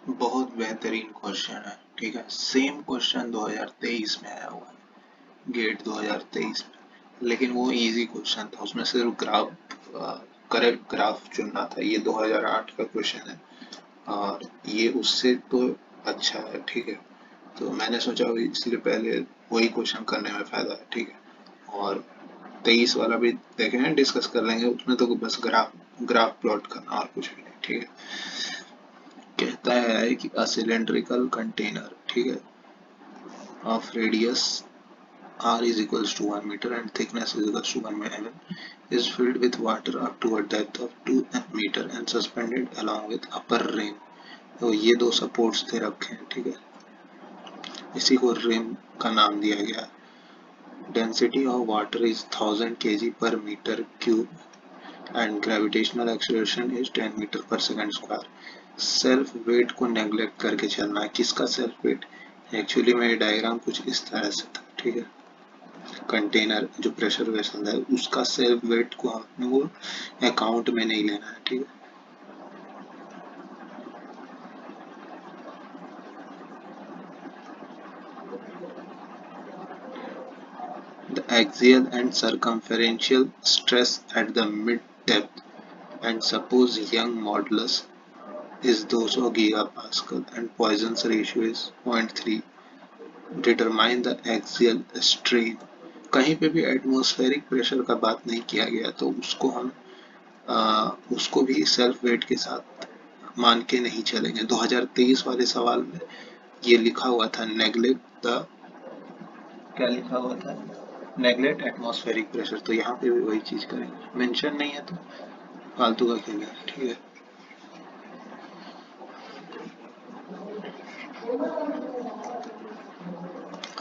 बहुत बेहतरीन क्वेश्चन है। ठीक है, सेम क्वेश्चन 2023 में आया हुआ है, गेट 2023 में, लेकिन वो इजी क्वेश्चन था, उसमें सिर्फ ग्राफ, करेक्ट ग्राफ चुनना था। ये 2008 का क्वेश्चन है और ये उससे तो अच्छा है। ठीक है, तो मैंने सोचा अभी इसलिए पहले वही क्वेश्चन करने में फायदा है। ठीक है, और 23 वाला भी देखेंगे, डिस्कस कर लेंगे, उसमें तो बस ग्राफ ग्राफ प्लॉट करना और कुछ भी नहीं। ठीक है, कहता है कि अ सिलेंड्रिकल कंटेनर, ठीक है, of radius r is equals to 1 meter and thickness is equals to 1 mm is filled with water up to a depth of 2 meter and suspended along with upper rim। तो ये दो supports दे रखे हैं। ठीक है, इसी को रिम का नाम दिया गया है। Density of water is 1000 kg per meter cube and gravitational acceleration is 10 metre पर सेकंड स्क्वायर। सेल्फ वेट को नेग्लेक्ट करके चलना है। किसका सेल्फ वेट? एक्चुअली मेरी डायग्राम कुछ इस तरह से था। ठीक है, कंटेनर जो प्रेशर वेसल है उसका सेल्फ वेट को हमने वो अकाउंट में नहीं लेना है। ठीक है, the axial and circumferential stress at the mid depth and suppose young modulus is 200 gigapascal and Poisson's ratio is 0.3, determine the axial strain। कहीं पे भी एटमॉस्फेरिक प्रेशर का बात नहीं किया गया तो उसको हम उसको भी सेल्फ वेट के साथ मान के नहीं चलेंगे। 2023 वाले सवाल में ये लिखा हुआ था नेग्लेक्ट द, क्या लिखा हुआ था, नेग्लेक्ट एटमॉस्फेरिक प्रेशर, तो यहाँ पे भी वही चीज करेंगे। मेंशन नहीं है तो फालतू का खेल है। ठीक है,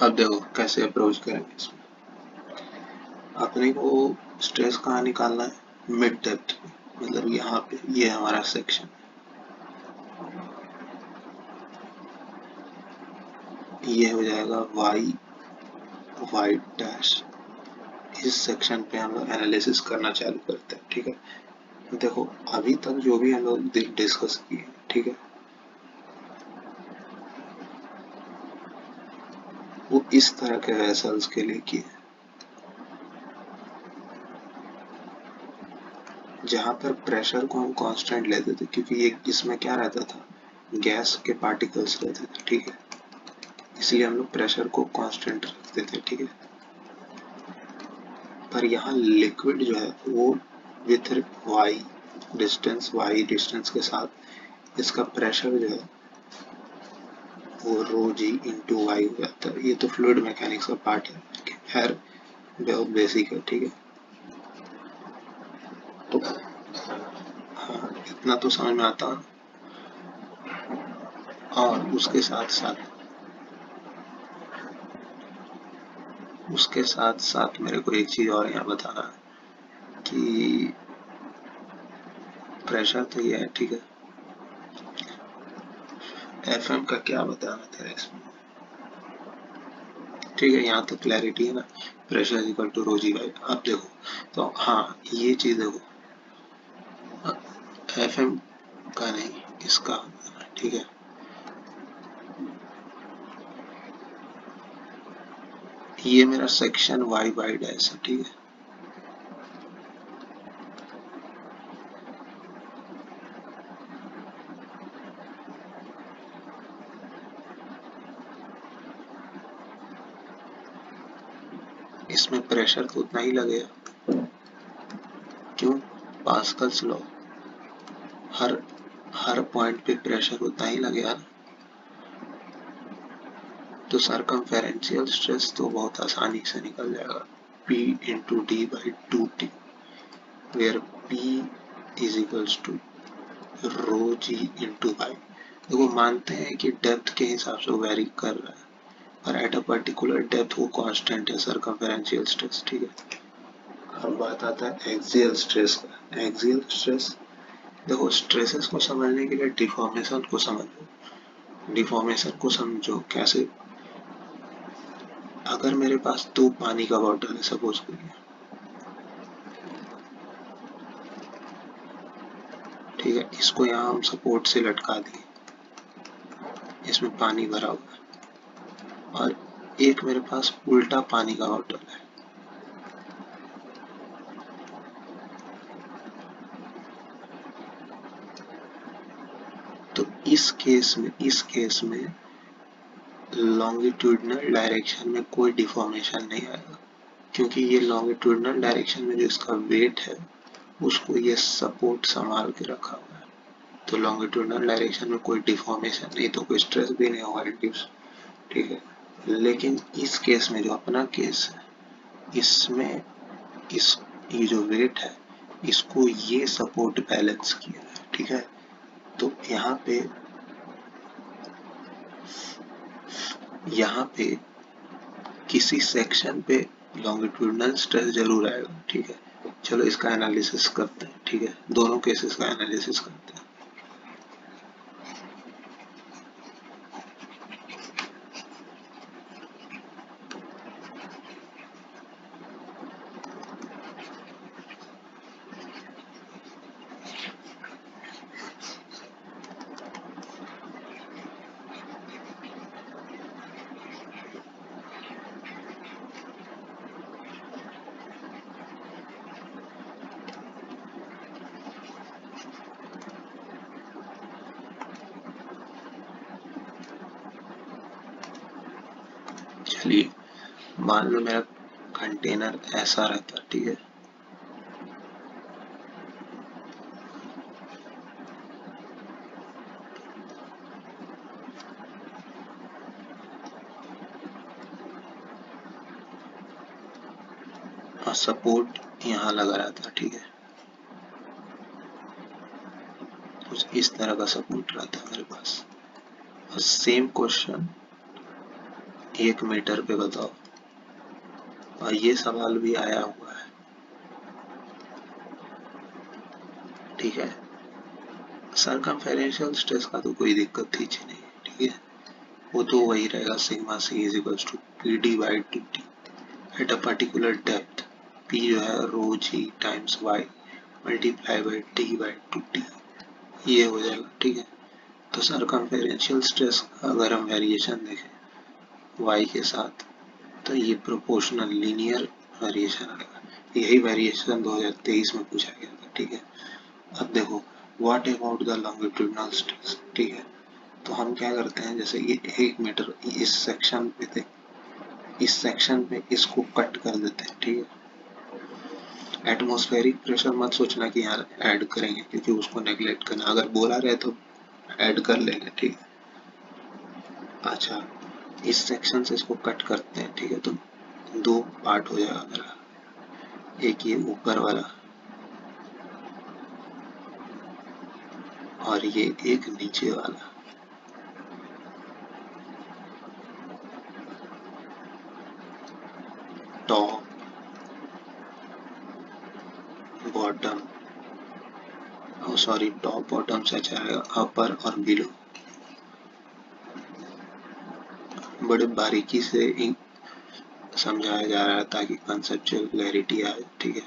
अब देखो कैसे अप्रोच करेंगे इसमें। अपने को स्ट्रेस कहाँ निकालना है? मिड डेप्थ, मतलब यहाँ पे ये हमारा सेक्शन, ये हो जाएगा वाई वाई डैश। इस सेक्शन पे हम लोग एनालिसिस करना चालू करते हैं। ठीक है, देखो अभी तक जो भी हम लोग डिस्कस किए, ठीक है, वो इस तरह के वेसल्स के लिए किए जहां पर प्रेशर को हम कांस्टेंट लेते थे, क्योंकि ये इसमें क्या रहता था, गैस के पार्टिकल्स रहते थे। ठीक है, इसलिए हम लोग प्रेशर को कांस्टेंट रखते थे। ठीक है, पर यहाँ लिक्विड जो है वो विथ वाई डिस्टेंस के साथ इसका प्रेशर जो है वो रो जी इंटू वाई हो जाता है। ये तो फ्लूइड मैकेनिक्स का पार्ट है, खैर बहुत बेसिक है। ठीक है, तो हाँ इतना तो समझ में आता है। और उसके साथ साथ मेरे को एक चीज और यहाँ बताना है कि प्रेशर तो ये है। ठीक है, एफएम का क्या बताना था इसमें? ठीक है, यहाँ तक क्लैरिटी है ना, pressure equal to rho g by. अब देखो, तो हाँ ये चीज देखो, एफएम का नहीं, इसका। ठीक है, ये मेरा सेक्शन वाई बाई डैश है। ठीक है, इसमें प्रेशर तो उतना ही लगेगा। क्यों? पास्कल्स लॉ, हर हर पॉइंट पे प्रेशर उतना ही लगेगा ना। तो सरकमफेरेंशियल स्ट्रेस तो बहुत आसानी से निकल जाएगा, P into D by 2T, where P is equals to rho g into by. देखो मानते हैं कि डेप्थ के हिसाब से वेरी कर रहा है, पर एट अ पर्टिकुलर डेप्थ वो कांस्टेंट है सरकमफेरेंशियल स्ट्रेस। ठीक है, अब बात आता है एक्सियल स्ट्रेस का। एक्सियल स्ट्रेस, देखो स्ट्रेसेस को समझने के लिए डिफॉर्मेशन को समझो। डिफॉर्मेशन को समझो कैसे? अगर मेरे पास दो पानी का बॉटल है सपोज करिए, ठीक है, इसको यहाँ हम सपोर्ट से लटका दिए, इसमें पानी भरा हुआ है और एक मेरे पास उल्टा पानी का बॉटल है। तो इस केस में लॉन्गिट्यूडनल डायरेक्शन में कोई डिफॉर्मेशन नहीं आएगा, क्योंकि ये लॉन्गिट्यूडनल डायरेक्शन में जो इसका वेट है उसको ये सपोर्ट संभाल के रखा हुआ है। तो लॉन्गिट्यूडनल डायरेक्शन में कोई डिफॉर्मेशन नहीं, तो कोई स्ट्रेस भी नहीं होगा इंड्यूस, ठीक है। लेकिन इस केस में जो अपना केस है, इसमें इस ये जो वेट है इसको ये सपोर्ट बैलेंस किया है, ठीक है। तो यहाँ पे किसी सेक्शन पे लॉन्गिट्यूडनल स्ट्रेस जरूर आएगा, ठीक है। चलो इसका एनालिसिस करते हैं, ठीक है, दोनों केसेस का एनालिसिस करते हैं। चलिए मान लो मेरा कंटेनर ऐसा रहता, ठीक है। और सपोर्ट यहाँ लगा रहता, ठीक है। कुछ इस तरह का सपोर्ट रहता मेरे पास। और सेम क्वेश्चन 1 मीटर पे बताओ, और ये सवाल भी आया हुआ है, ठीक है। सरकमफेरेंशियल स्ट्रेस का तो कोई दिक्कत थी नहीं, ठीक है। वो तो वही रहेगा, sigma C is equals to P D by two T at a particular depth. P जो है rho g times Y multiply by T by two T, ये हो जाएगा, ठीक है। तो सरकमफेरेंशियल स्ट्रेस का अगर हम वेरिएशन देखें वाई के साथ, तो ये प्रोपोर्शनल लीनियर वेरिएशन आएगा। यही वेरिएशन 2023 में पूछा गया था, ठीक है। अब देखो what about the longitudinal stress, ठीक है। तो हम क्या करते हैं, जैसे ये 1 मीटर इस सेक्शन पे थे, इस सेक्शन पे इसको कट कर देते हैं, ठीक है। एटमॉस्फेरिक प्रेशर मत सोचना कि यहाँ ऐड करेंगे, क्योंकि उसको नेग्लेक्ट करना, अगर बोला रहे तो ऐड कर लेंगे, ठीक है। अच्छा, इस सेक्शन से इसको कट करते हैं, ठीक है। तो 2 पार्ट हो जाएगा मेरा, एक ये ऊपर वाला और ये एक नीचे वाला। Top, bottom, sorry top bottom से आएगा अपर और बिलो। बड़े बारीकी से समझाया जा रहा है ताकि कंसेप्चुअल क्लैरिटी आए, ठीक है।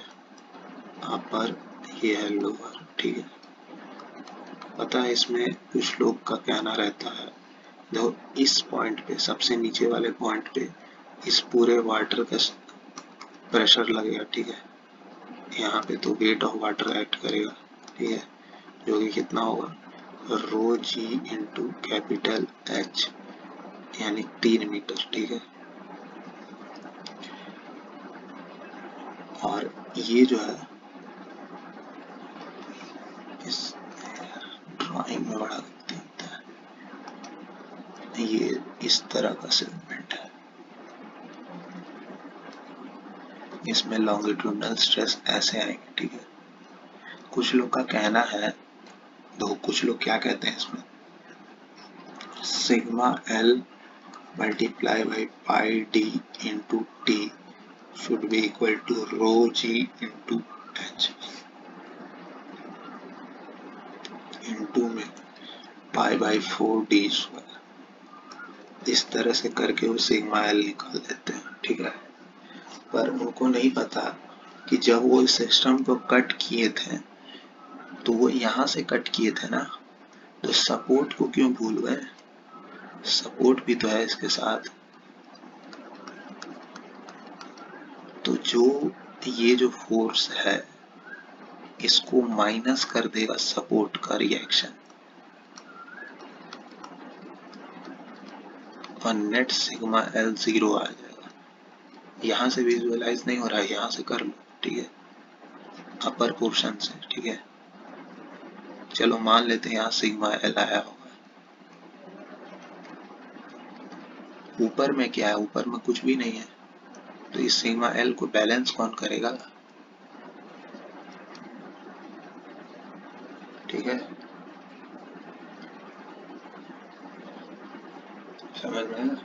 अपर ये है लोअर, ठीक है। पता है इसमें कुछ लोग का कहना रहता है, देखो इस पॉइंट पे, सबसे नीचे वाले पॉइंट पे इस पूरे वाटर का प्रेशर लगेगा, ठीक है। यहाँ पे तो वेट ऑफ वाटर एक्ट करेगा, ठीक है, जो कि कितना होगा रो जी इंटू कैपिटल एच, यानी 3 मीटर, ठीक है। और ये जो है इस ड्राइंग में बड़ा दिखता है, ये इस तरह का सेगमेंट है, इसमें लॉन्गिट्यूडनल स्ट्रेस ऐसे आएंगे, ठीक है। कुछ लोग का कहना है, दो कुछ लोग क्या कहते हैं इसमें, sigma L multiply by pi D into T should be equal to rho g into H, into में पाई बाई 4d स्क्वायर। इस तरह से करके वो सिग्मा एल निकाल देते हैं, ठीक है। पर उनको नहीं पता कि जब वो इस सिस्टम को कट किए थे तो वो यहाँ से कट किए थे ना, तो सपोर्ट को क्यों भूल गए, सपोर्ट भी तो है इसके साथ। तो जो ये जो फोर्स है इसको माइनस कर देगा सपोर्ट का रिएक्शन, और नेट सिग्मा एल 0 आ जाएगा। यहां से विजुअलाइज नहीं हो रहा है, यहां से कर लो, ठीक है, अपर पोर्शन से, ठीक है। चलो मान लेते हैं यहाँ सिग्मा एल आया होगा। ऊपर में क्या है, ऊपर में कुछ भी नहीं है, तो इस सिग्मा एल को बैलेंस कौन करेगा, ठीक है, समझ में आया?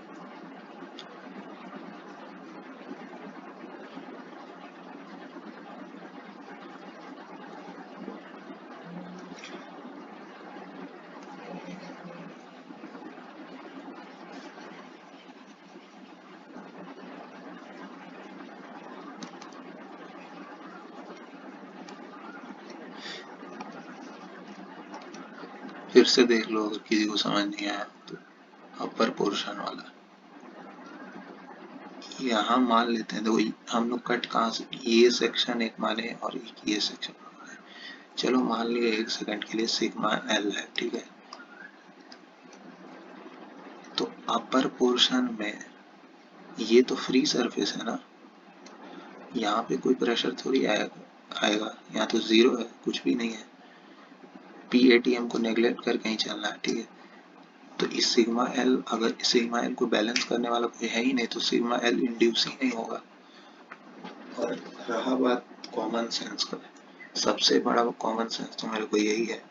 फिर से देख लो अगर किसी को समझ नहीं आया तो। अपर पोर्शन वाला यहाँ मान लेते हैं, देखो हम लोग कट कहाँ से, ये सेक्शन एक माने और एक ये सेक्शन। चलो मान लिया एक सेकंड के लिए सिग्मा एल है, ठीक है। तो अपर पोर्शन में ये तो फ्री सरफेस है ना, यहाँ पे कोई प्रेशर थोड़ी आएगा, यहाँ तो जीरो है, कुछ भी नहीं है। पीएटीएम को नेग्लेक्ट करके ही चलना है, ठीक है। तो इस सिग्मा एल, अगर सिग्मा एल को बैलेंस करने वाला कोई है ही नहीं तो सिग्मा एल इंड्यूस ही नहीं होगा। और रहा बात कॉमन सेंस का, सबसे बड़ा कॉमन सेंस तो मेरे को यही है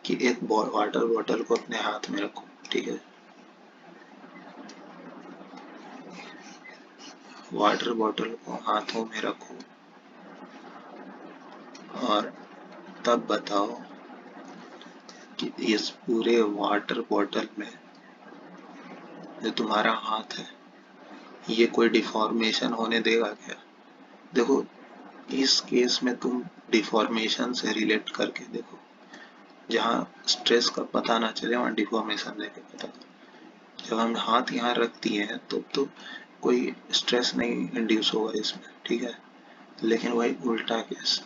कि एक वाटर बॉटल को अपने हाथ में रखो, ठीक है, वाटर बॉटल को हाथों में रखो और तब बताओ कि इस पूरे वाटर बॉटल में जो तुम्हारा हाथ है ये कोई डिफॉर्मेशन होने देगा क्या? देखो इस केस में तुम डिफॉर्मेशन से रिलेट करके देखो, जहाँ स्ट्रेस का पता ना चले वहाँ डिफॉर्मेशन देके पता करो। जब हम हाथ यहाँ रख दिए हैं तो कोई स्ट्रेस नहीं इंड्यूस होगा इसमें, ठीक है। लेकिन वही उल्टा केस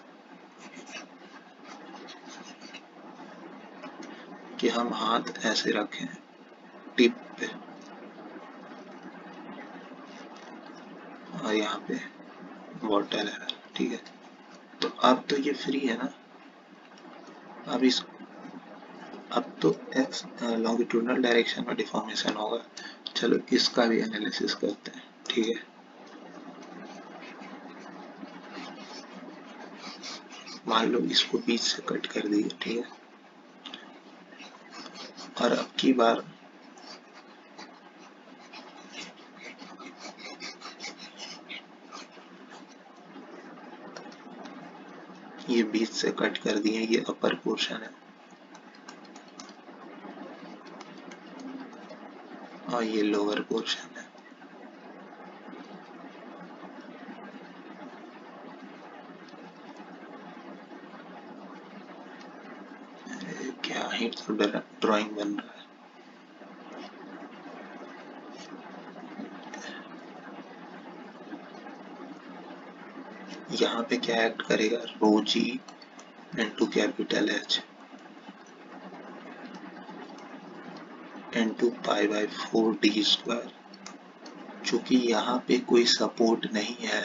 कि हम हाथ ऐसे रखें टिप पे और यहाँ पे बॉटल है, ठीक है। तो अब तो ये फ्री है ना, अब इस अब तो एक्स लॉन्गिट्यूडनल डायरेक्शन में डिफॉर्मेशन होगा। चलो इसका भी एनालिसिस करते हैं, ठीक है। मान लो इसको बीच से कट कर दिए, ठीक है, और अब की बार ये बीच से कट कर दिए, ये अपर पोर्शन है और ये लोअर पोर्शन है। क्या ही तो ड्राइंग बन रहा है। यहाँ पे क्या एक्ट करेगा, rho g into capital H into pi by 4d²। चूंकि यहाँ पे कोई सपोर्ट नहीं है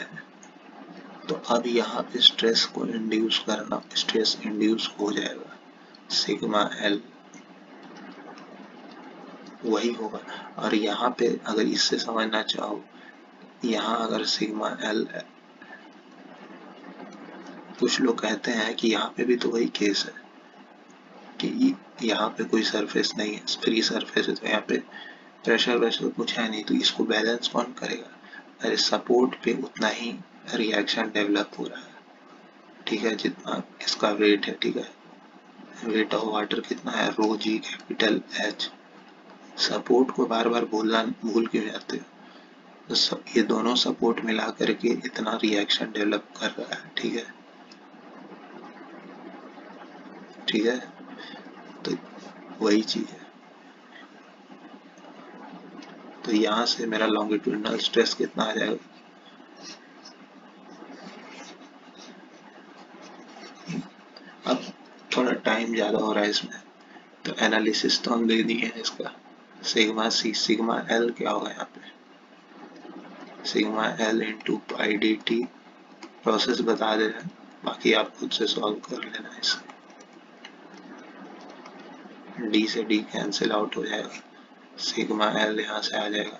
तो अब यहाँ पे स्ट्रेस को इंड्यूस करना, स्ट्रेस इंड्यूस हो जाएगा, सिग्मा एल वही होगा। और यहाँ पे अगर इससे समझना चाहो, यहाँ अगर सिग्मा एल, कुछ लोग कहते हैं कि यहाँ पे भी तो वही केस है कि यहाँ पे कोई सरफेस नहीं है, फ्री सरफेस है, तो यहाँ पे प्रेशर वैशर कुछ है नहीं, तो इसको बैलेंस कौन करेगा? अरे सपोर्ट पे उतना ही रिएक्शन डेवलप हो रहा है, ठीक है, जितना इसका वेट है, ठीक है। वेट ऑफ वाटर कितना है, rho G capital H. Support को बार बार बोलना भूल क्यों जाते हो? तो ये दोनों सपोर्ट मिला करके इतना रिएक्शन डेवलप कर रहा है, ठीक है, ठीक है। तो वही चीज है। तो यहाँ से मेरा लॉन्गिट्यूडनल स्ट्रेस कितना आ जाएगा, अब थोड़ा टाइम ज़्यादा हो रहा है इसमें, तो एनालिसिस तो हम दे दिए हैं इसका। सिग्मा सी, सिग्मा एल क्या होगा यहाँ पे, sigma L into pi D T, process बता दे रहे हैं, बाकी आप खुद से सॉल्व कर लेना इसे। डी से डी कैंसिल आउट हो जाएगा, सिग्मा एल यहाँ से आ जाएगा,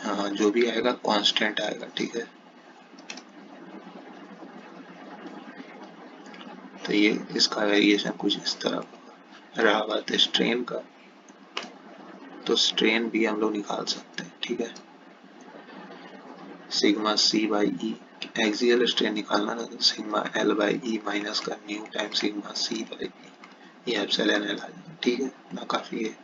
हाँ जो भी आएगा कांस्टेंट आएगा, ठीक है। तो ये इसका वेरिएशन कुछ इस तरह रहा। बात है स्ट्रेन का, तो स्ट्रेन भी हम लोग निकाल सकते हैं, ठीक है। Sigma C by E, axial strain निकालना ना, तो sigma L by E minus का nu time sigma C by E, ये एप्सिलॉन एल आ जाएगा, ठीक है ना, काफी है।